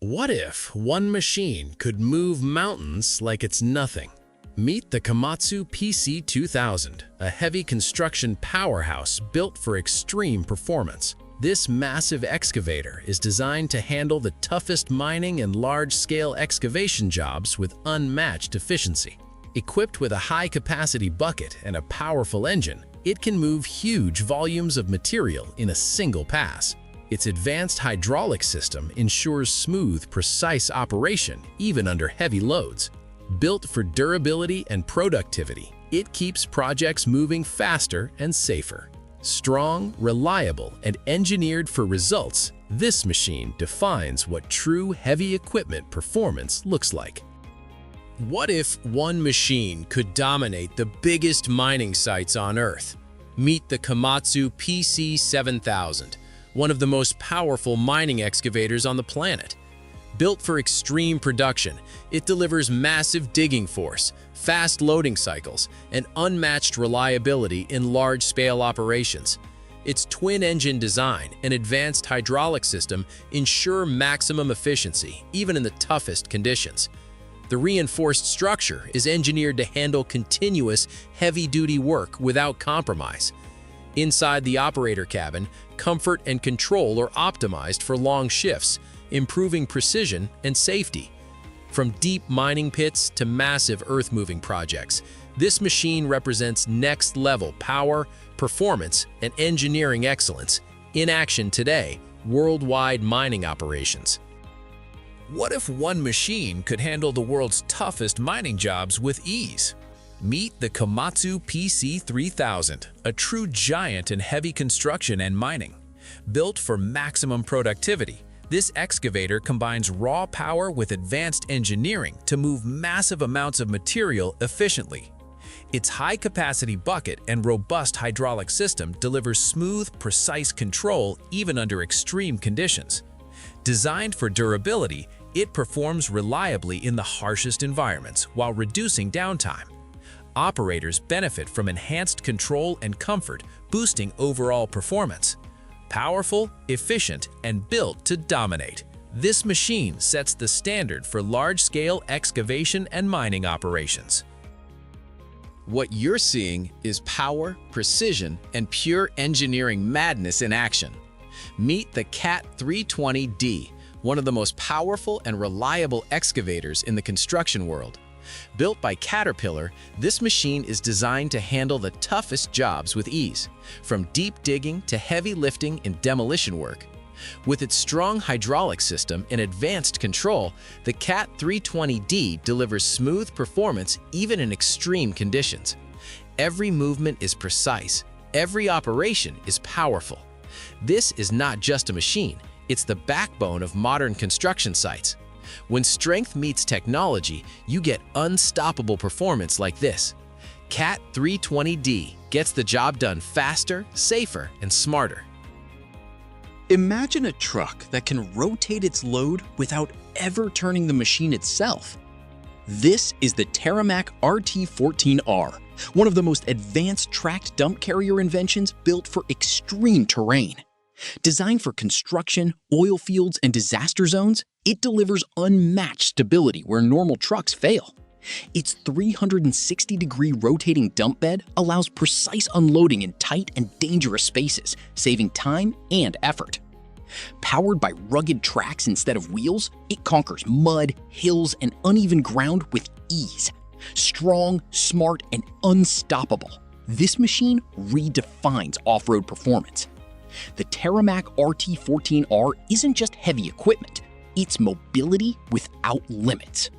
What if one machine could move mountains like it's nothing? Meet the Komatsu PC2000, a heavy construction powerhouse built for extreme performance. This massive excavator is designed to handle the toughest mining and large-scale excavation jobs with unmatched efficiency. Equipped with a high-capacity bucket and a powerful engine, it can move huge volumes of material in a single pass. Its advanced hydraulic system ensures smooth, precise operation even under heavy loads. Built for durability and productivity, it keeps projects moving faster and safer. Strong, reliable, and engineered for results, this machine defines what true heavy equipment performance looks like. What if one machine could dominate the biggest mining sites on Earth? Meet the Komatsu PC7000, one of the most powerful mining excavators on the planet. Built for extreme production, it delivers massive digging force, fast loading cycles, and unmatched reliability in large-scale operations. Its twin-engine design and advanced hydraulic system ensure maximum efficiency, even in the toughest conditions. The reinforced structure is engineered to handle continuous, heavy-duty work without compromise. Inside the operator cabin, comfort and control are optimized for long shifts, improving precision and safety. From deep mining pits to massive earth-moving projects, this machine represents next-level power, performance, and engineering excellence in action today, worldwide mining operations. What if one machine could handle the world's toughest mining jobs with ease? Meet the Komatsu PC3000, a true giant in heavy construction and mining. Built for maximum productivity, this excavator combines raw power with advanced engineering to move massive amounts of material efficiently. Its high-capacity bucket and robust hydraulic system delivers smooth, precise control even under extreme conditions. Designed for durability, it performs reliably in the harshest environments while reducing downtime. Operators benefit from enhanced control and comfort, boosting overall performance. Powerful, efficient, and built to dominate, this machine sets the standard for large-scale excavation and mining operations. What you're seeing is power, precision, and pure engineering madness in action. Meet the CAT 320D, one of the most powerful and reliable excavators in the construction world. Built by Caterpillar, this machine is designed to handle the toughest jobs with ease, from deep digging to heavy lifting and demolition work. With its strong hydraulic system and advanced control, the CAT 320D delivers smooth performance even in extreme conditions. Every movement is precise, every operation is powerful. This is not just a machine, it's the backbone of modern construction sites. When strength meets technology, you get unstoppable performance like this. CAT 320D gets the job done faster, safer, and smarter. Imagine a truck that can rotate its load without ever turning the machine itself. This is the Terramac RT14R, one of the most advanced tracked dump carrier inventions built for extreme terrain. Designed for construction, oil fields, and disaster zones, it delivers unmatched stability where normal trucks fail. Its 360-degree rotating dump bed allows precise unloading in tight and dangerous spaces, saving time and effort. Powered by rugged tracks instead of wheels, it conquers mud, hills, and uneven ground with ease. Strong, smart, and unstoppable, this machine redefines off-road performance. The Terramac RT14R isn't just heavy equipment, it's mobility without limits.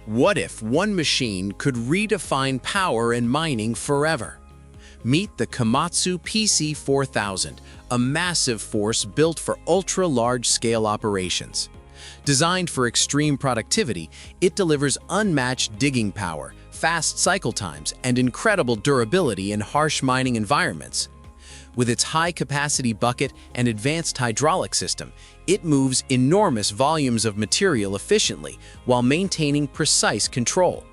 What if one machine could redefine power and mining forever? Meet the Komatsu PC4000, a massive force built for ultra-large-scale operations. Designed for extreme productivity, it delivers unmatched digging power, fast cycle times, and incredible durability in harsh mining environments. With its high-capacity bucket and advanced hydraulic system, it moves enormous volumes of material efficiently while maintaining precise control.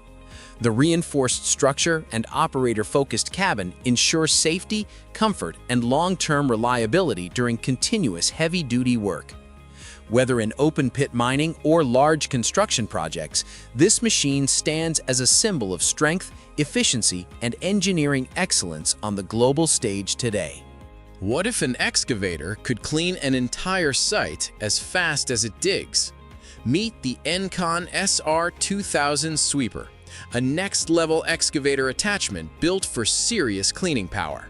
The reinforced structure and operator-focused cabin ensure safety, comfort, and long-term reliability during continuous heavy-duty work. Whether in open-pit mining or large construction projects, this machine stands as a symbol of strength, efficiency, and engineering excellence on the global stage today. What if an excavator could clean an entire site as fast as it digs? Meet the Engcon SR2000 sweeper, a next-level excavator attachment built for serious cleaning power.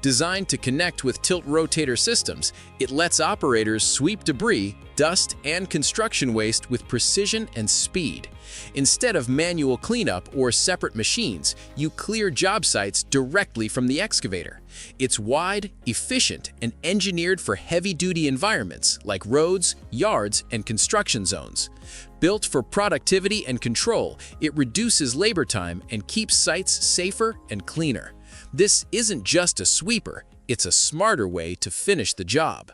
Designed to connect with tilt-rotator systems, it lets operators sweep debris, dust, and construction waste with precision and speed. Instead of manual cleanup or separate machines, you clear job sites directly from the excavator. It's wide, efficient, and engineered for heavy-duty environments like roads, yards, and construction zones. Built for productivity and control, it reduces labor time and keeps sites safer and cleaner. This isn't just a sweeper, it's a smarter way to finish the job.